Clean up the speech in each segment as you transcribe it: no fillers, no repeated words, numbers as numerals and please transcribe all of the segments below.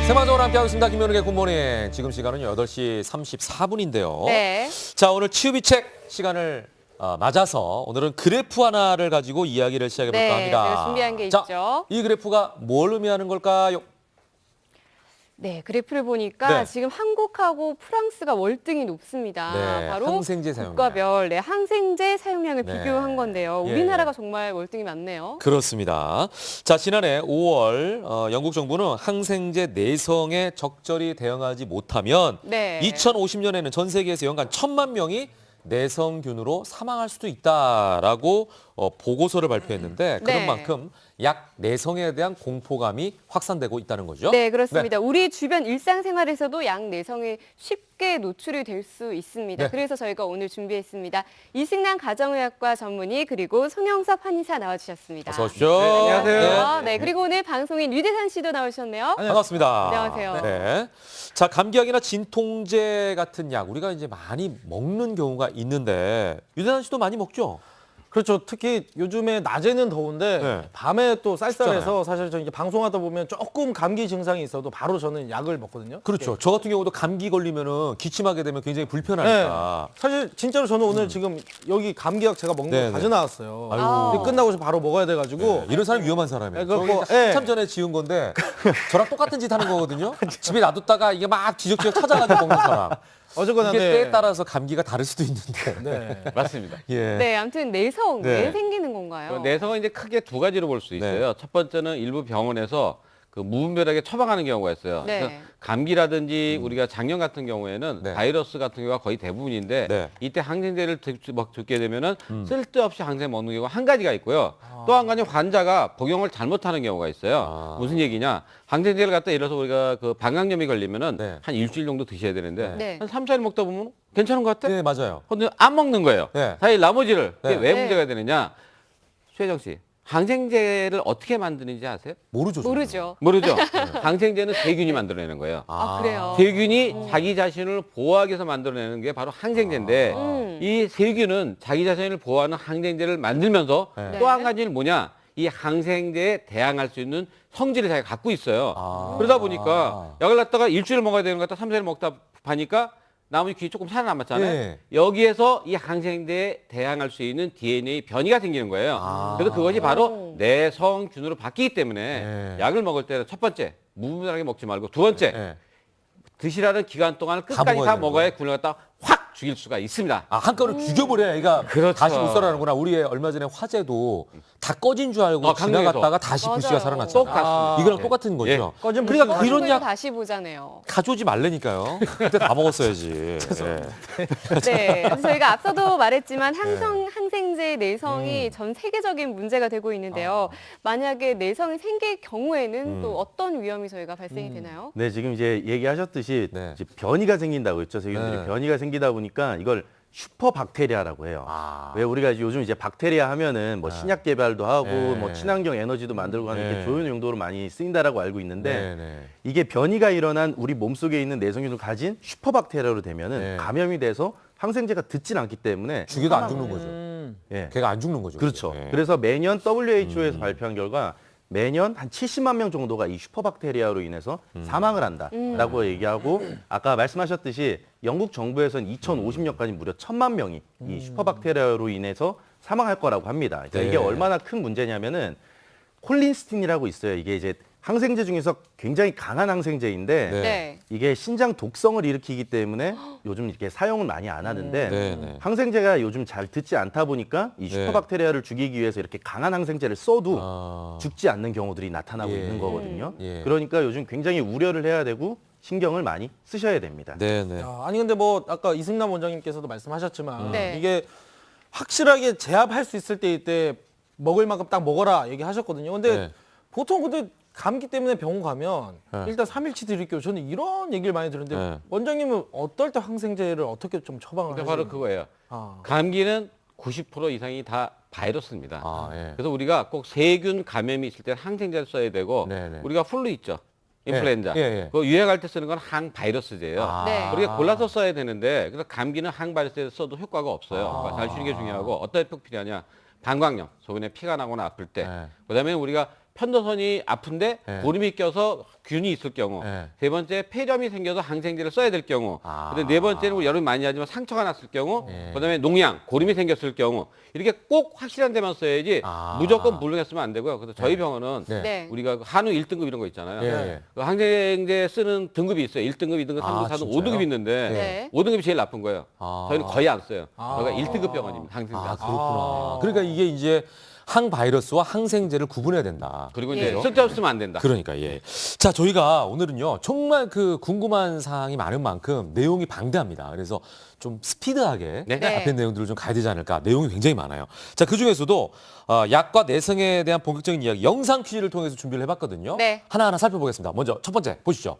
생방송으로 함께하고 있습니다. 김현욱의 굿모닝. 지금 시간은 8시 34분인데요. 네. 자, 오늘 치유비책 시간을 맞아서 오늘은 그래프 하나를 가지고 이야기를 시작해볼까 네, 합니다. 제가 준비한 게 자, 있죠. 이 그래프가 뭘 의미하는 걸까요? 네, 그래프를 보니까 네. 지금 한국하고 프랑스가 월등히 높습니다. 네, 바로 항생제 사용량. 국가별 항생제 사용량을 네. 비교한 건데요. 예, 우리나라가 예. 정말 월등히 많네요. 그렇습니다. 자, 지난해 5월 영국 정부는 항생제 내성에 적절히 대응하지 못하면 네. 2050년에는 전 세계에서 연간 1,000만 명이 내성균으로 사망할 수도 있다라고 보고서를 발표했는데 그런 네. 만큼 약 내성에 대한 공포감이 확산되고 있다는 거죠. 네, 그렇습니다. 우리 주변 일상생활에서도 양 내성에 쉽게 노출이 될 수 있습니다. 네. 그래서 저희가 오늘 준비했습니다. 이승남 가정의학과 전문의 그리고 송영섭 한의사 나와주셨습니다. 어서 오십시오. 네, 안녕하세요. 네, 그리고 오늘 방송인 유대산 씨도 나오셨네요. 반갑습니다. 안녕하세요. 네. 자, 감기약이나 진통제 같은 약 우리가 이제 많이 먹는 경우가 있는데 유대한 씨도 많이 먹죠? 그렇죠. 특히 요즘에 낮에는 더운데 네. 밤에 또 쌀쌀해서 춥잖아요. 사실 저 이제 방송하다 보면 조금 감기 증상이 있어도 바로 저는 약을 먹거든요. 그렇죠. 저 같은 경우도 감기 걸리면은 기침하게 되면 굉장히 불편하니까. 사실 진짜로 저는 오늘 지금 여기 감기약 제가 먹는 네, 거 네. 가져 나왔어요. 아이고. 근데 끝나고 바로 먹어야 돼가지고 네, 이런 사람 위험한 사람이에요. 네, 그거 저 예. 한참 전에 지은 건데 저랑 똑같은 짓 하는 거거든요. 집에 놔뒀다가 이게 막 지적지적 찾아가지고 먹는 사람. 어쨌거나 이게 네. 때에 따라서 감기가 다를 수도 있는데. 네. 맞습니다. 예. 네, 아무튼 내성 네. 왜 생기는 건가요? 내성은 이제 크게 두 가지로 볼 수 있어요. 첫 번째는 일부 병원에서 그 무분별하게 처방하는 경우가 있어요. 네. 그래서 감기라든지 우리가 작년 같은 경우에는 네. 바이러스 같은 경우가 거의 대부분인데 네. 이때 항생제를 듣게 되면은 쓸데없이 항생 먹는 경우가 한 가지가 있고요. 또 한 가지 환자가 복용을 잘못하는 경우가 있어요. 무슨 얘기냐? 항생제를 갖다 예를 들어서 우리가 그 방광염이 걸리면은 네. 한 일주일 정도 드셔야 되는데 네. 한 3, 4일 먹다 보면 괜찮은 것 같아? 네, 맞아요. 근데 안 먹는 거예요. 네. 사실 나머지를 그게 네. 왜 네. 문제가 되느냐? 최정 씨, 항생제를 어떻게 만드는지 아세요? 모르죠. 저는. 모르죠. 모르죠. 항생제는 세균이 만들어내는 거예요. 아, 그래요? 세균이 자기 자신을 보호하기 위해서 만들어내는 게 바로 항생제인데 이 세균은 자기 자신을 보호하는 항생제를 만들면서 네. 또 한 가지는 뭐냐? 이 항생제에 대항할 수 있는 성질을 자기가 갖고 있어요. 아. 그러다 보니까 약을 갖다가 일주일 먹어야 되는 것 같다 3, 4일 먹다 보니까 나머지 귀 조금 살아남았잖아요. 네. 여기에서 이 항생제에 대항할 수 있는 DNA 변이가 생기는 거예요. 아. 그래서 그것이 바로 내성균으로 바뀌기 때문에 네. 약을 먹을 때는 첫 번째 무분별하게 먹지 말고 두 번째 네. 드시라는 기간 동안을 끝까지 먹어야 다 되는 먹어야 균을 갖다 확 죽일 수가 있습니다. 아, 한 건을 죽여버려야 얘가 그렇죠. 다시 못 살아나는구나. 우리 얼마 전에 화재도 다 꺼진 줄 알고 강릉에서. 지나갔다가 다시 불씨가 맞아요. 살아났잖아요. 똑같습니다. 이거랑 네. 똑같은 거죠. 예. 꺼진 그러니까 불씨가 이런 약 다시 보자네요. 가져오지 말라니까요. 그때 다 먹었어야지. 예. 네, 그래서 저희가 앞서도 말했지만 항생제 내성이 전 세계적인 문제가 되고 있는데요. 만약에 내성이 생길 경우에는 또 어떤 위험이 저희가 발생이 되나요? 네, 지금 이제 얘기하셨듯이 네. 이제 변이가 생긴다고 했죠. 세균들이 네. 변이가 생기다 보니까 이걸 슈퍼박테리아라고 해요. 아. 왜 우리가 요즘 이제 박테리아 하면은 뭐 신약 개발도 하고 네. 뭐 친환경 에너지도 만들고 하는 네. 게 좋은 용도로 많이 쓰인다라고 알고 있는데 네, 네. 이게 변이가 일어난 우리 몸속에 있는 내성균을 가진 슈퍼박테리아로 되면은 네. 감염이 돼서 항생제가 듣진 않기 때문에 죽여도 안 죽는 거죠. 예. 걔가 안 죽는 거죠. 그렇죠. 그게. 예. 그래서 매년 WHO에서 발표한 결과 매년 한 70만 명 정도가 이 슈퍼박테리아로 인해서 사망을 한다라고 얘기하고 아까 말씀하셨듯이 영국 정부에서는 2050년까지 무려 1,000만 명이 이 슈퍼박테리아로 인해서 사망할 거라고 합니다. 그러니까 네. 이게 얼마나 큰 문제냐면은 콜린스틴이라고 있어요. 이게 이제 항생제 중에서 굉장히 강한 항생제인데 네. 네. 이게 신장 독성을 일으키기 때문에 요즘 이렇게 사용을 많이 안 하는데 네, 네. 항생제가 요즘 잘 듣지 않다 보니까 이 네. 슈퍼박테리아를 죽이기 위해서 이렇게 강한 항생제를 써도 아. 죽지 않는 경우들이 나타나고 예. 있는 거거든요. 예. 그러니까 요즘 굉장히 우려를 해야 되고 신경을 많이 쓰셔야 됩니다. 네, 네. 아니 근데 뭐 아까 이승남 원장님께서도 말씀하셨지만 네. 이게 확실하게 제압할 수 있을 때일 먹을 만큼 딱 먹어라 얘기하셨거든요. 근데 네. 보통 근데 감기 때문에 병원 가면 네. 일단 3일치 드릴게요. 저는 이런 얘기를 많이 들었는데 네. 원장님은 어떨 때 항생제를 어떻게 좀 처방을 그러니까 하시나요? 바로 그거예요. 아. 감기는 90% 이상이 다 바이러스입니다. 아, 예. 그래서 우리가 꼭 세균 감염이 있을 때 항생제를 써야 되고 네네. 우리가 플루 있죠. 인플루엔자. 예, 예. 그거 유행할 때 쓰는 건 항바이러스제예요. 아. 네. 우리가 골라서 써야 되는데 그래서 감기는 항바이러스제 써도 효과가 없어요. 그러니까 잘 쉬는 게 중요하고 어떤 꼭 필요하냐. 방광염, 소변에 피가 나거나 아플 때. 네. 그다음에 우리가 편도선이 아픈데 네. 고름이 껴서 균이 있을 경우, 네. 세 번째 폐렴이 생겨서 항생제를 써야 될 경우, 아. 근데 네 번째는 여름 많이 하지만 상처가 났을 경우, 네. 그다음에 농양, 고름이 생겼을 경우 이렇게 꼭 확실한 데만 써야지 아. 무조건 불능에 쓰면 안 되고요. 그래서 저희 병원은 네. 네. 우리가 한우 1등급 이런 거 있잖아요. 예. 그 항생제 쓰는 등급이 있어요. 1등급, 2등급, 3등급, 아, 4등급, 진짜요? 5등급 있는데 네. 5등급이 제일 나쁜 거예요. 아. 저희는 거의 안 써요. 아. 저희가 1등급 병원입니다. 항생제. 아, 그렇구나. 그러니까 이게 이제 항바이러스와 항생제를 구분해야 된다. 그리고 예. 이제 쓸데없으면 안 된다. 그러니까 예. 자, 저희가 오늘은요. 정말 그 궁금한 사항이 많은 만큼 내용이 방대합니다. 그래서 좀 스피드하게 네. 네. 앞에 내용들을 좀 가야 되지 않을까. 내용이 굉장히 많아요. 자, 그중에서도 약과 내성에 대한 본격적인 이야기 영상 퀴즈를 통해서 준비를 해봤거든요. 네. 하나하나 살펴보겠습니다. 먼저 첫 번째 보시죠.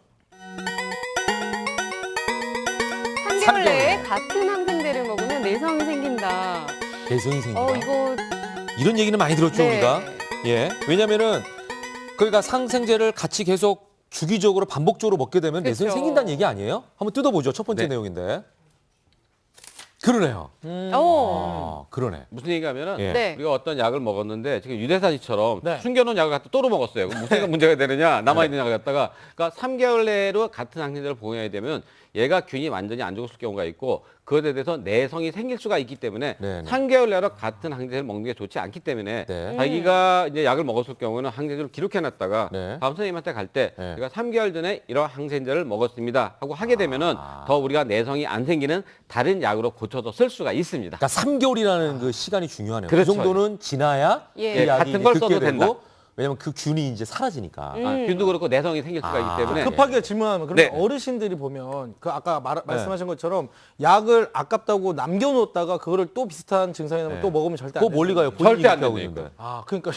3개월 내에 같은 항생제를 먹으면 내성이 생긴다. 내성이 생긴다. 이거 이런 얘기는 많이 들었죠, 네. 우리가. 예. 왜냐면은 그러니까 상생제를 같이 계속 주기적으로 반복적으로 먹게 되면 내성이 그쵸. 생긴다는 얘기 아니에요? 한번 뜯어보죠. 첫 번째 네. 내용인데. 그러네요. 그러네. 무슨 얘기하면은 예. 네. 우리가 어떤 약을 먹었는데 지금 유대산이처럼 네. 숨겨놓은 약을 갖다 또로 먹었어요. 그럼 무슨 문제가 되느냐? 남아있는 약을 갖다가 그러니까 3개월 내로 같은 항생제를 복용해야 되면 얘가 균이 완전히 안 죽었을 경우가 있고 그것에 대해서 내성이 생길 수가 있기 때문에 네, 네. 3개월 내로 같은 항생제를 먹는 게 좋지 않기 때문에 네. 자기가 이제 약을 먹었을 경우는 항생제를 기록해놨다가 네. 다음 선생님한테 갈 때 네. 제가 3개월 전에 이런 항생제를 먹었습니다 하고 하게 되면은 더 우리가 내성이 안 생기는 다른 약으로 고쳐서 쓸 수가 있습니다. 그러니까 3개월이라는 그 시간이 중요하네요. 그렇죠. 그 정도는 지나야 예. 그 약이 같은 이제 걸 듣게 써도 되고, 된다. 왜냐면 그 균이 이제 사라지니까. 균도 그렇고 내성이 생길 수가 있기 때문에 급하게 질문하면 그런데 네. 어르신들이 보면 그 아까 말씀하신 것처럼 약을 아깝다고 남겨놓았다가 그거를 또 비슷한 증상이 나면 네. 또 먹으면 절대 그거 안 멀리 돼요. 가요. 본인이 절대 안 이렇게 하고 된다니까. 있는데. 아, 그러니까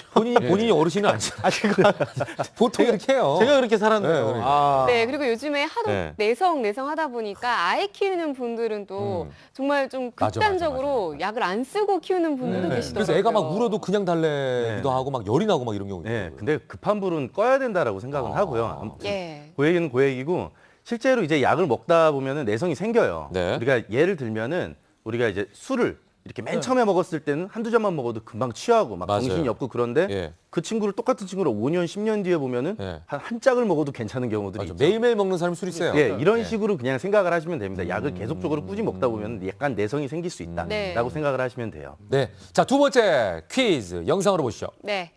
본인이 어르신은 아니잖아요. 보통 이렇게 해요. 제가 그렇게 살았네요. 네, 그러니까. 아. 네, 그리고 요즘에 하도 네. 내성 하다 보니까 아이 키우는 분들은 또 정말 좀 맞아, 극단적으로 약을 안 쓰고 키우는 분들도 네. 계시더라고요. 그래서 애가 막 울어도 그냥 달래기도 네. 하고 막 열이 나고 막 이런 경우 네, 있어요. 근데 급한 불은 꺼야 된다라고 생각은 하고요. 아무튼 예. 그 얘기는 그 얘기고 실제로 이제 약을 먹다 보면은 내성이 생겨요. 네. 우리가 예를 들면은 우리가 이제 술을 이렇게 맨 처음에 먹었을 때는 한두 잔만 먹어도 금방 취하고 막 맞아요. 정신이 없고 그런데 예. 그 친구를 똑같은 친구를 5년, 10년 뒤에 보면은 예. 한 짝을 먹어도 괜찮은 경우들이 맞아. 있죠. 매일매일 먹는 사람이 술 있어요. 예, 이런 네. 식으로 그냥 생각을 하시면 됩니다. 약을 계속적으로 꾸준히 먹다 보면 약간 내성이 생길 수 있다라고 네. 생각을 하시면 돼요. 네. 자, 두 번째 퀴즈 영상으로 보시죠. 네.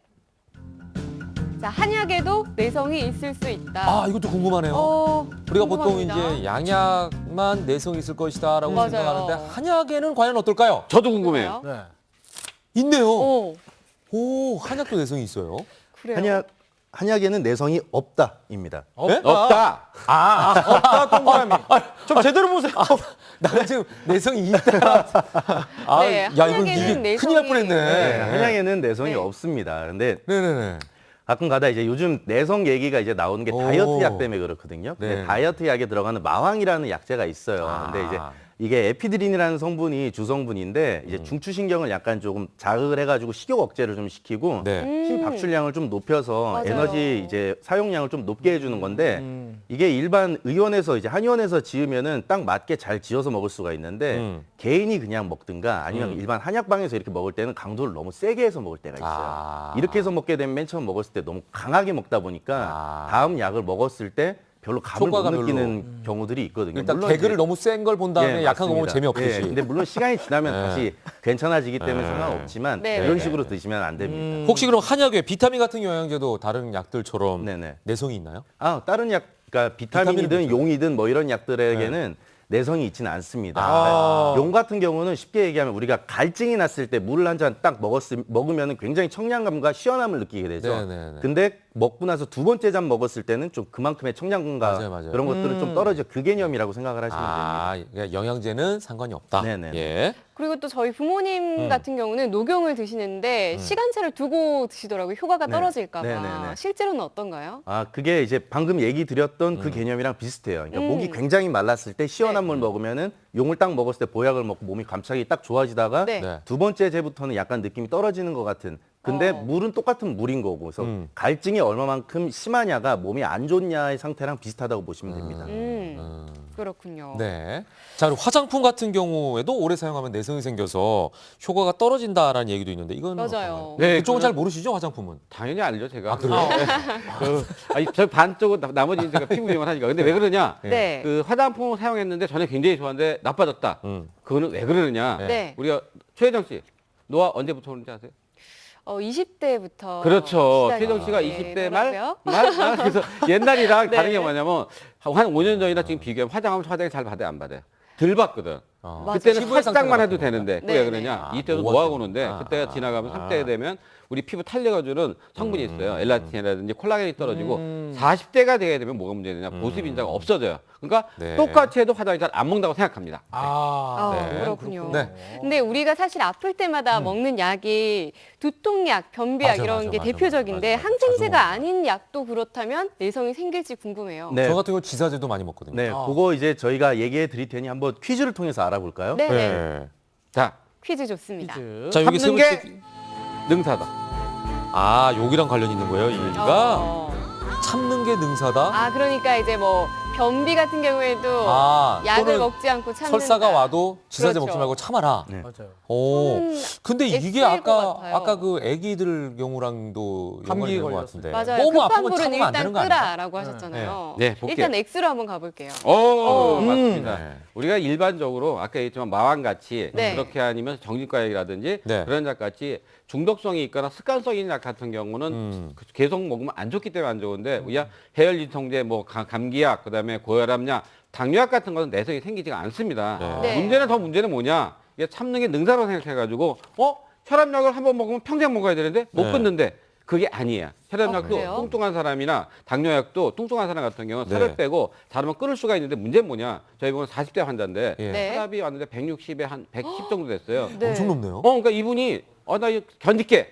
자, 한약에도 내성이 있을 수 있다. 아, 이것도 궁금하네요. 우리가 보통 궁금합니다. 이제 양약만 내성이 있을 것이다라고 맞아요. 생각하는데 한약에는 과연 어떨까요? 저도 궁금해요. 네. 있네요. 오, 오, 한약도 내성이 있어요. 그래요. 한약에는 내성이 없다입니다. 없다. 없다 동그라미. 좀 제대로 보세요. 나는 지금 내성이 있다. 아, 네, 야, 이거 한약에는 이게 큰일 날 뻔했네. 네, 한약에는 내성이 네. 없습니다. 근데 네네네. 가끔가다 이제 요즘 내성 얘기가 이제 나오는 게 오. 다이어트 약 때문에 그렇거든요. 근데 네. 다이어트 약에 들어가는 마왕이라는 약재가 있어요. 아. 근데 이제 이게 에피드린이라는 성분이 주성분인데 이제 중추신경을 약간 조금 자극을 해가지고 식욕 억제를 좀 시키고 네. 심박출량을 좀 높여서 맞아요. 에너지 이제 사용량을 좀 높게 해주는 건데 이게 일반 의원에서 이제 한의원에서 지으면은 딱 맞게 잘 지어서 먹을 수가 있는데 개인이 그냥 먹든가 아니면 일반 한약방에서 이렇게 먹을 때는 강도를 너무 세게 해서 먹을 때가 있어요. 아. 이렇게 해서 먹게 되면 맨 처음 먹었을 때 너무 강하게 먹다 보니까 아. 다음 약을 먹었을 때 별로 감을 못 효과가 느끼는 경우들이 있거든요. 일단 물론 개그를 이제- 너무 센 걸 본 다음에 예, 약한 거 보면 맞습니다. 재미없듯이. 예, 근데 물론 시간이 지나면 네. 다시 괜찮아지기 때문에 상관없지만 네. 이런 식으로 드시면 안 됩니다. 혹시 그럼 한약 외 비타민 같은 영양제도 다른 약들처럼 네네. 내성이 있나요? 다른 약, 그러니까 비타민은 비타민이든 그렇죠. 용이든 뭐 이런 약들에게는 내성이 있지는 않습니다. 아. 용 같은 경우는 쉽게 얘기하면 우리가 갈증이 났을 때 물을 한 잔 딱 먹으면 굉장히 청량감과 시원함을 느끼게 되죠. 네네네. 근데 먹고 나서 두 번째 잔 먹었을 때는 좀 그만큼의 청량감과 맞아요, 맞아요. 그런 것들은 좀 떨어져 그 개념이라고 생각을 하시면 됩니다. 아, 그러니까 영양제는 상관이 없다. 네네네. 예. 그리고 또 저희 부모님 같은 경우는 녹용을 드시는데 시간차를 두고 드시더라고요. 효과가 네. 떨어질까 봐. 네네네. 실제로는 어떤가요? 그게 이제 방금 얘기 드렸던 그 개념이랑 비슷해요. 그러니까 목이 굉장히 말랐을 때 시원한 물 먹으면은 용을 딱 먹었을 때 보약을 먹고 몸이 갑자기 딱 좋아지다가 네. 네. 두 번째 제부터는 약간 느낌이 떨어지는 것 같은 근데 물은 똑같은 물인 거고 그래서 갈증이 얼마만큼 심하냐가 몸이 안 좋냐의 상태랑 비슷하다고 보시면 됩니다. 그렇군요. 네. 자, 그리고 화장품 같은 경우에도 오래 사용하면 내성이 생겨서 효과가 떨어진다라는 얘기도 있는데 이건 맞아요. 어떤가요? 네, 그쪽은 그거는- 잘 모르시죠, 화장품은? 당연히 알죠, 제가. 아, 그래요? 아니, 저 반쪽은 나머지는 제가 피부 미용을 하니까. 근데 왜 그러냐? 네. 그 화장품을 사용했는데 전에 굉장히 좋았는데 나빠졌다. 그거는 왜 그러느냐? 네. 우리가 최혜정 씨, 노화 언제부터 오는지 아세요? 20대부터 그렇죠. 최혜정 씨가 20대 말 그래서 옛날이랑 네. 다른 게 뭐냐면 한 5년 전이나 지금 비교하면 화장하면 화장이 잘 받아요, 안 받아요? 덜 받거든. 어. 맞아요. 그때는 피부의 살짝만 상태가 해도 바뀌는 되는데 네, 왜 네. 그러냐? 아, 이때도 노화 노화가 때문에. 오는데 그때가 지나가면 30대가 되면 우리 피부 탄력해주는 성분이 있어요. 엘라스틴이라든지 콜라겐이 떨어지고 40대가 되게 되면 뭐가 문제되냐? 보습 인자가 없어져요. 그러니까 네. 똑같이 해도 화장이 잘 안 먹는다고 생각합니다. 네. 그렇군요. 네. 근데 우리가 사실 아플 때마다 먹는 약이 두통약, 변비약 맞아, 이런 맞아, 게 맞아, 대표적인데 맞아. 항생제가 자주 아닌 약도 그렇다면 내성이 생길지 궁금해요. 네. 저 같은 경우 지사제도 많이 먹거든요. 네, 그거 이제 저희가 얘기해 드릴 테니 한번 퀴즈를 통해서 알아볼까요? 네, 네. 네. 자, 퀴즈 좋습니다. 자, 여기 세 참는 게 번째. 능사다. 아, 여기랑 관련 있는 거예요, 이 얘기가? 어. 참는 게 능사다? 아, 그러니까 이제 뭐 변비 같은 경우에도 아, 약을 또는 먹지 않고 참는다. 설사가 와도 지사제 그렇죠. 먹지 말고 참아라. 네. 맞아요. 오. 저는 근데 이게 X일 것 같아요. 아까 그 아기들 경우랑도 감기 연관이 되는 것 걸렸을 같은데. 맞아요. 너무 급한 아프면 불은 참으면 안 일단 되는 거 아니야? 끄라라고 하셨잖아요. 네, 볼게요. 일단 X로 한번 가볼게요. 맞습니다. 네. 우리가 일반적으로 아까 얘기했지만 마왕같이 네. 그렇게 아니면 정신과 약이라든지 네. 그런 약같이 중독성이 있거나 습관성 있는 약 같은 경우는 계속 먹으면 안 좋기 때문에 안 좋은데 우리가 해열진통제, 뭐 감기약, 그다음에 고혈압약, 당뇨약 같은 것은 내성이 생기지가 않습니다. 네. 문제는 뭐냐? 이게 참는 게 능사라고 생각해가지고 혈압약을 한번 먹으면 평생 먹어야 되는데 못 네. 끊는데 그게 아니에요. 혈압약도 그래요? 뚱뚱한 사람이나 당뇨약도 뚱뚱한 사람 같은 경우는 살을 네. 빼고 다르면 끊을 수가 있는데 문제는 뭐냐? 저희 보면 40대 환자인데 예. 네. 혈압이 왔는데 160에 한 110 정도 됐어요. 네. 엄청 높네요. 그러니까 이분이 나 이거 견딜게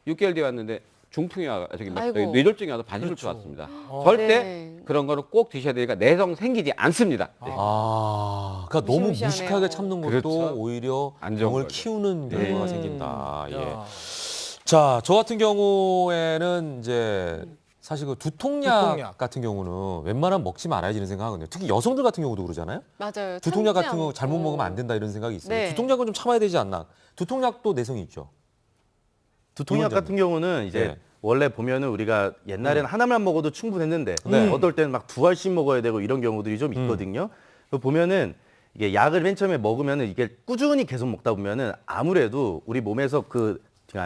6개월 뒤에 왔는데 중풍이 와 아이고. 뇌졸중이 와서 반실루치 왔습니다. 절대 네. 그런 거는 꼭 드셔야 되니까 내성 생기지 않습니다. 네. 아, 그러니까 너무 무시무시하네요. 무식하게 참는 것도 그렇죠. 오히려 안 좋은 병을 거죠. 키우는 결과가 생긴다. 예. 야. 자, 저 같은 경우에는 이제 사실 그 두통약, 두통약. 같은 경우는 웬만하면 먹지 말아야지 이런 생각하거든요. 특히 여성들 같은 경우도 그러잖아요. 맞아요. 두통약 참지 같은 거 잘못 않고. 먹으면 안 된다 이런 생각이 있어요. 네. 두통약은 좀 참아야 되지 않나. 두통약도 내성이 있죠. 두통약 같은 경우는 이제 네. 원래 보면은 우리가 옛날에는 하나만 먹어도 충분했는데 네. 어떨 때는 막 2알씩 먹어야 되고 이런 경우들이 좀 있거든요. 보면은 이게 약을 맨 처음에 먹으면은 이게 꾸준히 계속 먹다 보면은 아무래도 우리 몸에서 그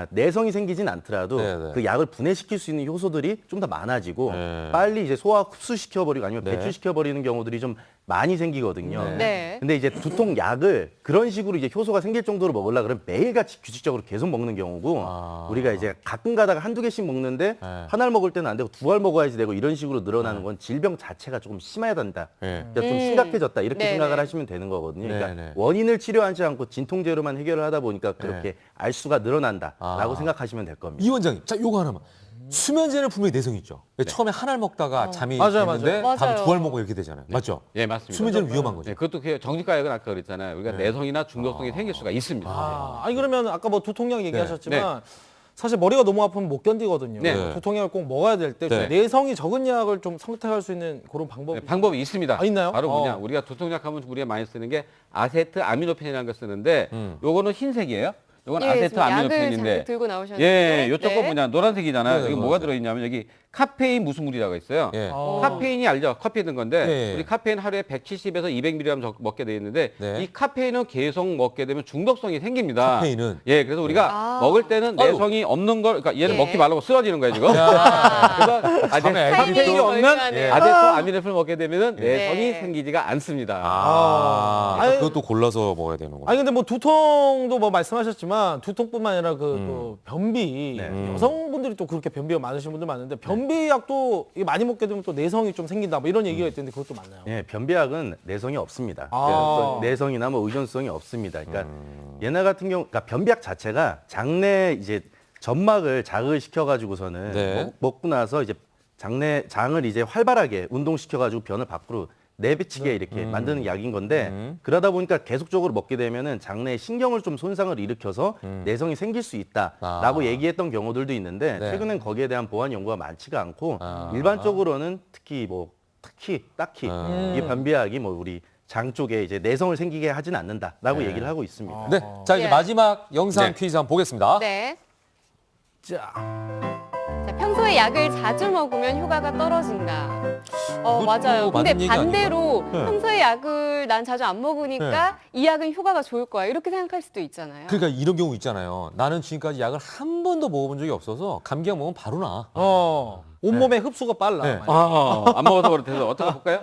내성이 생기진 않더라도 네, 네. 그 약을 분해시킬 수 있는 효소들이 좀 더 많아지고 네. 빨리 이제 소화 흡수시켜버리고 아니면 네. 배출시켜버리는 경우들이 좀 많이 생기거든요. 네. 네. 근데 이제 두통약을 그런 식으로 이제 효소가 생길 정도로 먹으려 그러면 매일같이 규칙적으로 계속 먹는 경우고 아. 우리가 이제 가끔 가다가 한두 개씩 먹는데 네. 하나를 먹을 때는 안 되고 2알 먹어야지 되고 이런 식으로 늘어나는 건 질병 자체가 조금 심해야 된다. 네. 그러니까 좀 심각해졌다 이렇게 네네. 생각을 하시면 되는 거거든요. 그러니까 네네. 원인을 치료하지 않고 진통제로만 해결을 하다 보니까 그렇게 네. 알수가 늘어난다라고 아. 생각하시면 될 겁니다. 이 원장님, 자, 요거 하나만. 수면제는 분명히 내성이 있죠. 왜 처음에 한 알 먹다가 잠이 맞아요, 드는데 맞아요. 다음 맞아요. 2알 먹고 이렇게 되잖아요. 맞죠? 예, 맞습니다. 수면제는 위험한 거죠. 네, 그것도 정신과 약은 아까 그랬잖아요. 우리가 내성이나 중독성이 생길 수가 있습니다. 아니 그러면 아까 뭐 두통약 얘기하셨지만 네. 사실 머리가 너무 아프면 못 견디거든요. 네. 두통약을 꼭 먹어야 될 때 네. 내성이 적은 약을 좀 선택할 수 있는 그런 방법이 네, 방법이 있습니다. 아, 있나요? 바로 뭐냐? 어. 우리가 두통약 하면 우리가 많이 쓰는 게 아세트 아미노펜이라는 걸 쓰는데 요거는 흰색이에요. 요건 예, 아세트 지금 약을 아미노펜인데 잠깐 들고 나오셨는데. 예, 요쪽 거 네. 뭐냐? 노란색이잖아요. 네, 여기 네, 뭐가 맞아요. 들어있냐면 여기 카페인 무수물이라고 있어요. 예. 카페인이 알죠? 커피에 든 건데 예. 우리 카페인 하루에 170에서 200mg 먹게 돼 있는데 네. 이 카페인은 계속 먹게 되면 중독성이 생깁니다. 카페인은? 예, 그래서 우리가 아. 먹을 때는 아유. 내성이 없는 걸 그러니까 얘는 예. 먹지 말라고 쓰러지는 거예요, 지금. 야. 그래서 밤에 카페인이 타이밍이 없는 절묘하네요. 아데토 아미노펜을 먹게 되면은 네. 내성이 생기지가 않습니다. 아, 아니, 그것도 골라서 먹어야 되는 거예요. 아니 근데 뭐 두통도 뭐 말씀하셨지만 두통뿐만 아니라 그 또 변비 네. 여성분들이 또 그렇게 변비가 많으신 분들 많은데 변비약도 이게 많이 먹게 되면 또 내성이 좀 생긴다 뭐 이런 얘기가 있던데 그것도 맞나요? 예, 변비약은 내성이 없습니다. 아. 그러니까 내성이나 뭐 의존성이 없습니다. 그러니까 옛날 같은 경우, 그러니까 변비약 자체가 장내 이제 점막을 자극을 시켜가지고서는 네. 먹고 나서 이제 장을 이제 활발하게 운동시켜가지고 변을 밖으로 내비치게 이렇게 만드는 약인 건데 그러다 보니까 계속적으로 먹게 되면은 장내에 신경을 좀 손상을 일으켜서 내성이 생길 수 있다라고 얘기했던 경우들도 있는데 네. 최근엔 거기에 대한 보완 연구가 많지가 않고 일반적으로는 특히 딱히 이 변비약이 뭐 우리 장 쪽에 이제 내성을 생기게 하진 않는다라고 얘기를 하고 있습니다. 네. 자, 이제 예. 마지막 영상 네. 퀴즈 한번 보겠습니다. 네. 자, 자, 평소에 약을 자주 먹으면 효과가 떨어진다. 그것도 맞아요. 근데 맞는 얘기 반대로 아닌가요? 네. 평소에 약을 난 자주 안 먹으니까 이 약은 효과가 좋을 거야. 이렇게 생각할 수도 있잖아요. 그러니까 이런 경우 있잖아요. 나는 지금까지 약을 한 번도 먹어본 적이 없어서 감기약 먹으면 바로 나. 온몸의 흡수가 빨라. 네. 안 먹어서 그렇대서 어떻게 볼까요?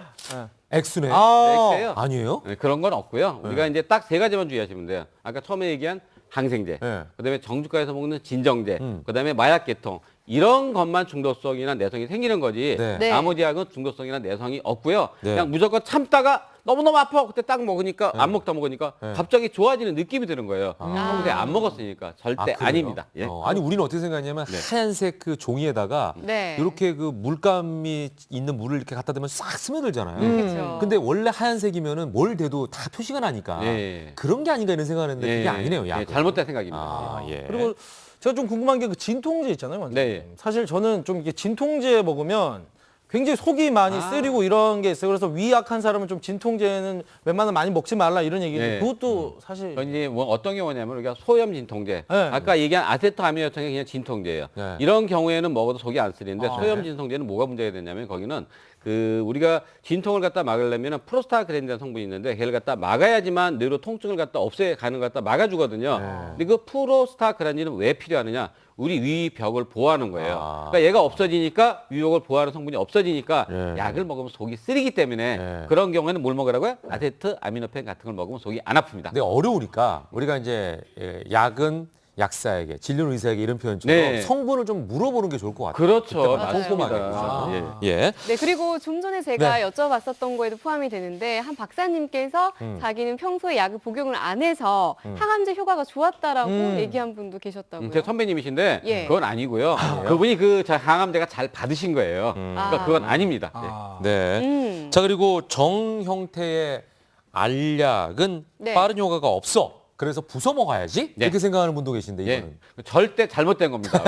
액수네. X예요. 아니에요? 네, 그런 건 없고요. 우리가 이제 딱 세 가지만 주의하시면 돼요. 아까 처음에 얘기한 항생제, 네. 그다음에 정주가에서 먹는 진정제, 그다음에 마약 계통 이런 것만 중독성이나 내성이 생기는 거지. 네. 네. 나머지 약은 중독성이나 내성이 없고요. 네. 그냥 무조건 참다가 너무너무 아파 그때 딱 먹으니까 안 먹다 먹으니까 갑자기 좋아지는 느낌이 드는 거예요. 평소에 안 먹었으니까 절대 그래요? 아닙니다. 예. 아니 우리는 어떻게 생각하냐면 하얀색 그 종이에다가 네. 이렇게 그 물감이 있는 물을 이렇게 갖다 대면 싹 스며들잖아요. 그렇죠. 근데 원래 하얀색이면은 뭘 대도 다 표시가 나니까 예. 그런 게 아닌가 이런 생각하는데 그게 예. 아니네요. 예, 약. 잘못된 생각입니다. 아, 예. 그리고 제가 좀 궁금한 게 그 진통제 있잖아요. 원장님. 네. 사실 저는 좀 이게 진통제 먹으면 굉장히 속이 많이 쓰리고 이런 게 있어요. 그래서 위 약한 사람은 좀 진통제는 웬만하면 많이 먹지 말라 이런 얘기인데 네. 그것도 사실 이제 뭐 어떤 경우냐면 우리가 소염 진통제, 네. 아까 얘기한 아세토아미노산이 그냥 진통제예요. 네. 이런 경우에는 먹어도 속이 안 쓰리는데 소염 진통제는 뭐가 문제가 되냐면 거기는 그 우리가 진통을 갖다 막으려면 프로스타글랜딘이라는 성분이 있는데 걔를 갖다 막아야지만 뇌로 통증을 갖다 없애가는 걸 갖다 막아주거든요. 근데 그 프로스타글랜딘은 왜 필요하느냐? 우리 위 벽을 보호하는 거예요. 그러니까 얘가 없어지니까 위벽을 보호하는 성분이 없어지니까 예. 약을 먹으면 속이 쓰리기 때문에 예. 그런 경우에는 뭘 먹으라고요? 아세트 아미노펜 같은 걸 먹으면 속이 안 아픕니다. 근데 어려우니까 우리가 이제 약은 약사에게, 진료 의사에게 이런 표현처럼 네. 성분을 좀 물어보는 게 좋을 것 같아요. 그렇죠. 그때마다 맞아요. 꼼꼼하게. 맞습니다. 예. 예. 네, 그리고 좀 전에 제가 네. 여쭤봤었던 거에도 포함이 되는데 한 박사님께서 자기는 평소에 약을 복용을 안 해서 항암제 효과가 좋았다라고 얘기한 분도 계셨다고요. 제 선배님이신데 예. 그건 아니고요. 그분이 그 항암제가 잘 받으신 거예요. 아. 그러니까 그건 아닙니다. 네. 자, 그리고 정 형태의 알약은 네. 빠른 효과가 없어. 그래서 부숴 먹어야지. 네. 이렇게 생각하는 분도 계신데 예. 이거는. 절대 잘못된 겁니다.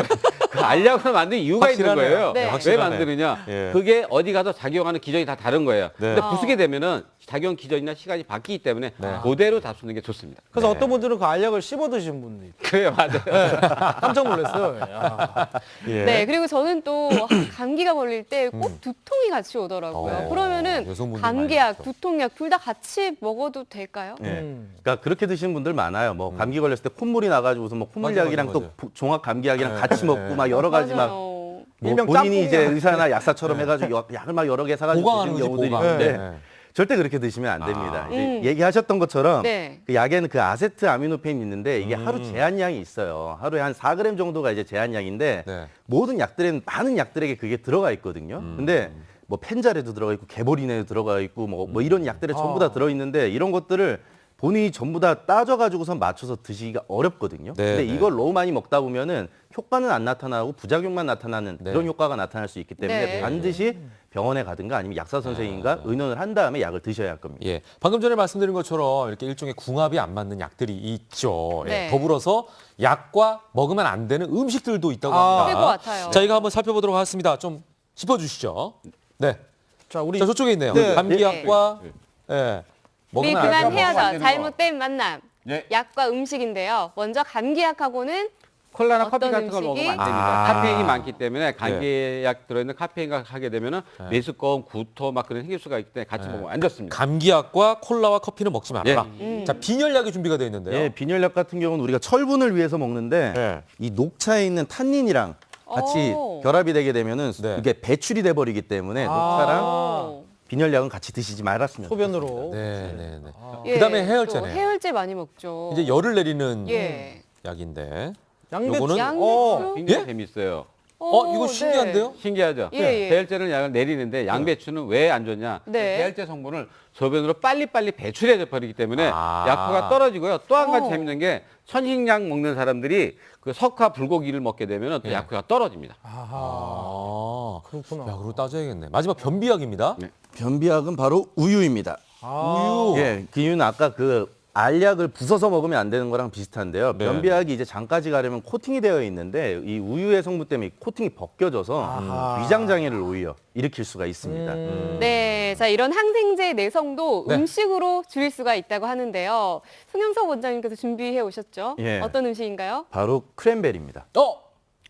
그 알약을 만든 이유가 있는 확실하네요. 거예요. 네. 왜 확실하네. 만드느냐? 예. 그게 어디 가서 작용하는 기전이 다 다른 거예요. 네. 근데 부수게 되면은 작용 기전이나 시간이 바뀌기 때문에 그대로 잡수는 게 좋습니다. 그래서 네. 어떤 분들은 그 알약을 씹어 드시는 분도 있고 그래 맞아요. 깜짝 놀랐어요. 야. 예. 네, 그리고 저는 또 감기가 걸릴 때 꼭 두통이 같이 오더라고요. 그러면은 여성분들 감기약, 많이 두통약 둘 다 같이 먹어도 될까요? 예. 그러니까 그렇게 드시는 분들 많아요. 뭐 감기 걸렸을 때 콧물이 나가지고서 뭐 콧물약이랑 맞아, 또 맞아. 종합 감기약이랑 같이 먹고 막 여러 가지 막 맞아요. 뭐 일명 본인이 이제 짬뽕이야. 의사나 약사처럼 해가지고 약을 막 여러 개 사가지고 보강하는 드시는 거지, 경우들이 보강. 있는데 네. 절대 그렇게 드시면 안 됩니다. 이제 얘기하셨던 것처럼 네. 그 약에는 그 아세트 아미노펜이 있는데 이게 하루 제한량이 있어요. 하루에 한 4g 정도가 이제 제한량인데 네. 모든 약들에는 많은 약들에게 그게 들어가 있거든요. 근데 뭐 펜자레도 들어가 있고 개보린에도 들어가 있고 뭐 이런 약들에 전부 다 들어 있는데 이런 것들을 본인이 전부 다 따져가지고선 맞춰서 드시기가 어렵거든요. 네, 근데 네. 이걸 너무 많이 먹다 보면은 효과는 안 나타나고 부작용만 나타나는 네. 그런 효과가 나타날 수 있기 때문에 네. 반드시 병원에 가든가 아니면 약사 선생님과 의논을 한 다음에 약을 드셔야 할 겁니다. 예. 방금 전에 말씀드린 것처럼 이렇게 일종의 궁합이 안 맞는 약들이 있죠. 네. 예. 더불어서 약과 먹으면 안 되는 음식들도 있다고 아. 합니다. 그럴 것 같아요. 자, 이거 한번 살펴보도록 하겠습니다. 좀 짚어주시죠. 네. 자, 우리 자, 저쪽에 있네요. 네. 감기약과 예. 우리 먹으면 안 그만 되는 헤어져. 잘못된 만남. 예. 약과 음식인데요. 먼저 감기약하고는 콜라나 어떤 커피 같은 걸 음식이? 먹으면 안 됩니다. 아. 카페인이 많기 때문에 감기약 들어있는 카페인과 하게 되면은 메스꺼움, 구토 막 그런 생길 수가 있기 때문에 같이 먹으면 안 좋습니다. 감기약과 콜라와 커피는 먹지 말아라. 예. 자, 빈혈약이 준비가 되어 있는데요. 예, 빈혈약 같은 경우는 우리가 철분을 위해서 먹는데 네. 이 녹차에 있는 탄닌이랑 같이 오. 결합이 되게 되면은 네. 이게 배출이 돼 버리기 때문에 녹차랑 어. 빈혈약은 같이 드시지 말았으면 소변으로 네, 네, 네. 예, 그다음에 또 해열제네. 해열제 많이 먹죠. 이제 열을 내리는 예. 약인데. 양배추. 요거는 양배추? 어. 굉장히 예? 재밌어요. 이거 신기한데요? 신기하죠? 예, 예. 대열제는 약을 내리는데 양배추는 왜 안 좋냐? 네. 대열제 성분을 소변으로 빨리빨리 배출해 버리기 때문에 아. 약효가 떨어지고요. 또 한 가지 어. 재밌는 게 천식약 먹는 사람들이 그 석화 불고기를 먹게 되면 또 예. 약효가 떨어집니다. 아, 그렇구나. 야, 그리고 따져야겠네. 마지막 변비약입니다. 네. 변비약은 바로 우유입니다. 우유. 예, 그 이유는 아까 그 알약을 부숴서 먹으면 안 되는 거랑 비슷한데요. 네. 변비약이 이제 장까지 가려면 코팅이 되어 있는데 이 우유의 성분 때문에 이 코팅이 벗겨져서 위장 장애를 오히려 일으킬 수가 있습니다. 네, 자 이런 항생제 내성도 네. 음식으로 줄일 수가 있다고 하는데요. 송영석 원장님께서 준비해 오셨죠? 예. 어떤 음식인가요? 바로 크랜베리입니다.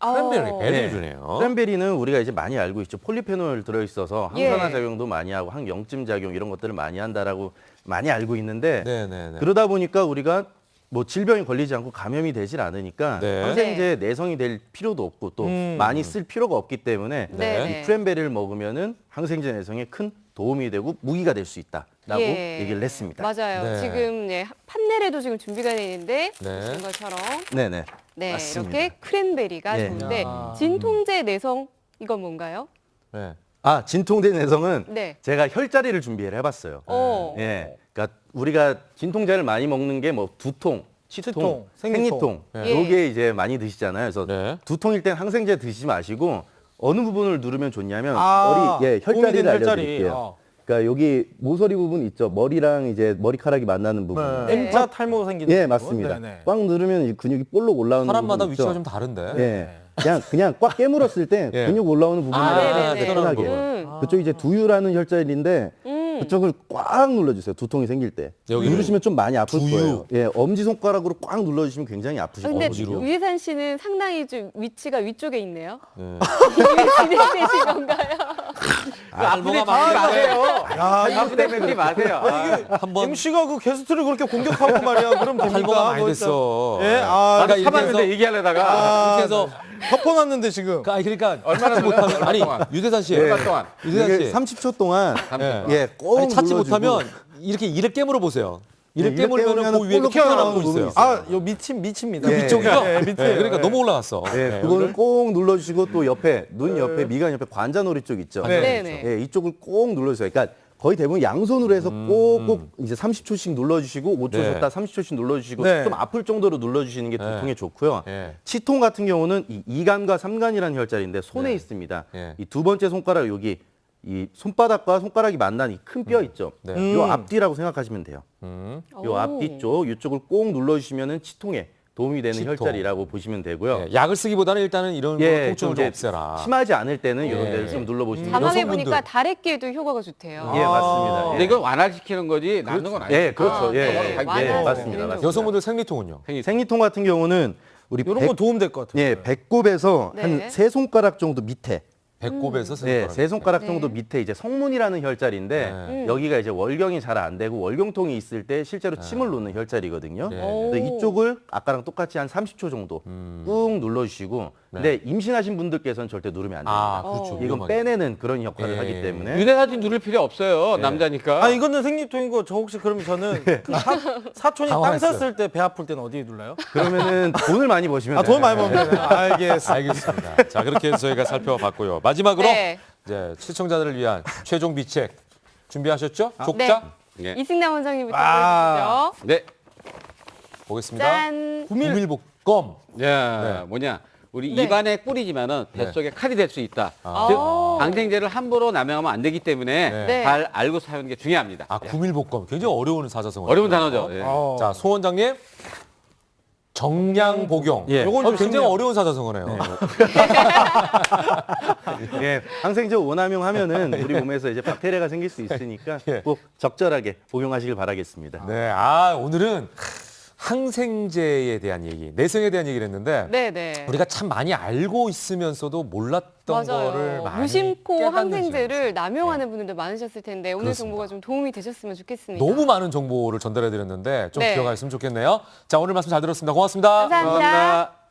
크랜베리, 어. 배를 네. 주네요. 크랜베리는 우리가 이제 많이 알고 있죠. 폴리페놀 들어있어서 예. 항산화 작용도 많이 하고 항염증 작용 이런 것들을 많이 한다라고 많이 알고 있는데 네네네. 그러다 보니까 우리가 뭐 질병이 걸리지 않고 감염이 되질 않으니까 네. 항생제 내성이 될 필요도 없고 또 많이 쓸 필요가 없기 때문에 네. 이 크랜베리를 먹으면은 항생제 내성에 큰 도움이 되고 무기가 될 수 있다라고 예. 얘기를 했습니다. 맞아요. 네. 지금 판넬에도 지금 준비가 되어 있는데 네. 보신 것처럼 네네. 네, 맞습니다. 이렇게 크랜베리가 예. 좋은데 야. 진통제 내성 이건 뭔가요? 네. 아 진통제 내성은 네. 제가 혈자리를 준비를 해봤어요. 어. 예, 그러니까 우리가 진통제를 많이 먹는 게 뭐 두통, 치통, 치통, 생리통, 예. 요게 이제 많이 드시잖아요. 그래서 네. 두통일 땐 항생제 드시지 마시고 어느 부분을 누르면 좋냐면 아, 머리, 예, 도움이 혈자리를 되는 혈자리. 알려드릴게요. 그러니까 여기 모서리 부분 있죠. 머리랑 이제 머리카락이 만나는 부분. 네. M자 탈모 생기는 예, 부분. 맞습니다. 네네. 꽉 누르면 이 근육이 볼록 올라오는 사람마다 부분 위치가 있죠. 좀 다른데. 예, 그냥 꽉 깨물었을 때 예. 근육 올라오는 부분이 네네네. 편하게. 그쪽 이제 두유라는 혈자리인데 그쪽을 꽉 눌러주세요. 두통이 생길 때. 여기를? 누르시면 좀 많이 아플 두유. 거예요. 예, 엄지 손가락으로 꽉 눌러주시면 굉장히 아프실 근데 거거든요. 유희산 씨는 상당히 좀 위치가 위쪽에 있네요. 네. 진행되신 건가요? 알모가 지 많이 마세요. 야, 아픈데 긁지 마세요. 한번 MC가 그 게스트를 그렇게 공격하고 말이야. 그럼 됩니까? 탈모가 많이 뭐 됐어. 일단. 예, 아, 아까 이렇게 참았는데 해서 얘기하려다가 이렇게 해서 덮어놨는데 지금. 그러니까 얼마나 찾지 못하면 놀랐어요, 아니 동안. 유대산 씨, 얼마 동안? 유대산 이게 씨, 30초 동안 예. 예, 꼭 아니, 찾지 눌러주고. 못하면 이렇게 이를 깨물어 보세요. 이를 이를 깨물면 깨물면은 그 위에 볼록 튀어나오는 튀어나오는 거 있어요. 부분이 있어요. 아, 요 밑입니다. 예. 위쪽이요? 예, 밑에. 네, 그러니까 예. 너무 올라갔어. 예, 네. 그거를 꼭 눌러주시고 또 옆에 눈 옆에 미간 옆에 관자놀이 쪽 있죠. 네. 네네. 예, 이쪽을 꼭 눌러주세요. 그러니까 거의 대부분 양손으로 해서 꼭꼭 이제 30초씩 눌러주시고 5초 네. 쉬었다 30초씩 눌러주시고 네. 좀 아플 정도로 눌러주시는 게 두통에 좋고요. 네. 치통 같은 경우는 이 이간과 삼간이라는 혈자리인데 손에 네. 있습니다. 네. 이 두 번째 손가락 여기 이 손바닥과 손가락이 만난 이 큰 뼈 있죠. 네. 요 앞뒤라고 생각하시면 돼요. 요 오. 앞뒤 쪽 이쪽을 꼭 눌러주시면은 치통에 도움이 되는 치통. 혈자리라고 보시면 되고요. 예, 약을 쓰기보다는 일단은 이런 거 통증을 좀 없애라. 심하지 않을 때는 이런 예. 데를 좀 눌러보시면 자막에 여성분들. 보니까 다래끼에도 효과가 좋대요. 예, 맞습니다. 근데 이건 완화시키는 거지 낫는 건 아니에요. 예, 그렇죠. 아, 예, 네. 예, 완화시키는 맞습니다. 거죠. 맞습니다. 여성분들 생리통은요? 생리통 같은 경우는 우리 이런 거 도움 될 것 같아요. 예, 배꼽에서 네. 한 세 손가락 정도 밑에, 배꼽에서 네, 세 손가락 네. 정도 밑에 이제 성문이라는 혈자리인데 여기가 이제 월경이 잘 안 되고 월경통이 있을 때 실제로 침을 놓는 혈자리거든요. 네. 근데 이쪽을 아까랑 똑같이 한 30초 정도 꾹 눌러주시고, 근데 임신하신 분들께서는 절대 누르면 안 됩니다. 아, 그렇죠. 이건 위험하게. 빼내는 그런 역할을 예. 하기 때문에. 유대사진 누를 필요 없어요. 남자니까. 아, 이거는 생리통이고 저 혹시 그러면 저는 그 사촌이 땅 당황했어요. 샀을 때 배 아플 때는 어디에 눌러요? 그러면은 돈을 많이 버시면 아, 돈 많이 돼요. 먹는 거예요. 알겠습니다. 알겠습니다. 자, 그렇게 해서 저희가 살펴봤고요. 마지막으로 네. 이제 시청자들을 위한 최종 비책 준비하셨죠? 네. 족자 예. 이승남 원장님부터 아. 보여주시죠. 네. 보겠습니다. 짠. 구밀복검. 야, 뭐냐. 우리 네. 입안에 꿀이지만은 뱃속에 칼이 될 수 있다. 아. 즉, 항생제를 함부로 남용하면 안 되기 때문에 네. 잘 알고 사용하는 게 중요합니다. 아, 구밀복검. 굉장히 어려운 사자성어. 어려운 단어죠. 예. 자, 소 원장님. 정량복용. 예. 요건 좀 굉장히 신기하다. 어려운 사자성어네요. 예, 항생제 오남용 하면은 우리 몸에서 이제 박테리아가 생길 수 있으니까 예. 꼭 적절하게 복용하시길 바라겠습니다. 네, 아, 오늘은 항생제에 대한 얘기, 내성에 대한 얘기를 했는데 네네. 우리가 참 많이 알고 있으면서도 몰랐던 거를 맞아요. 많이 무심코 깨닫는 항생제를 남용하는 분들도 많으셨을 텐데 오늘 그렇습니다. 정보가 좀 도움이 되셨으면 좋겠습니다. 너무 많은 정보를 전달해 드렸는데 좀 네. 기억하셨으면 좋겠네요. 자, 오늘 말씀 잘 들었습니다. 고맙습니다. 감사합니다.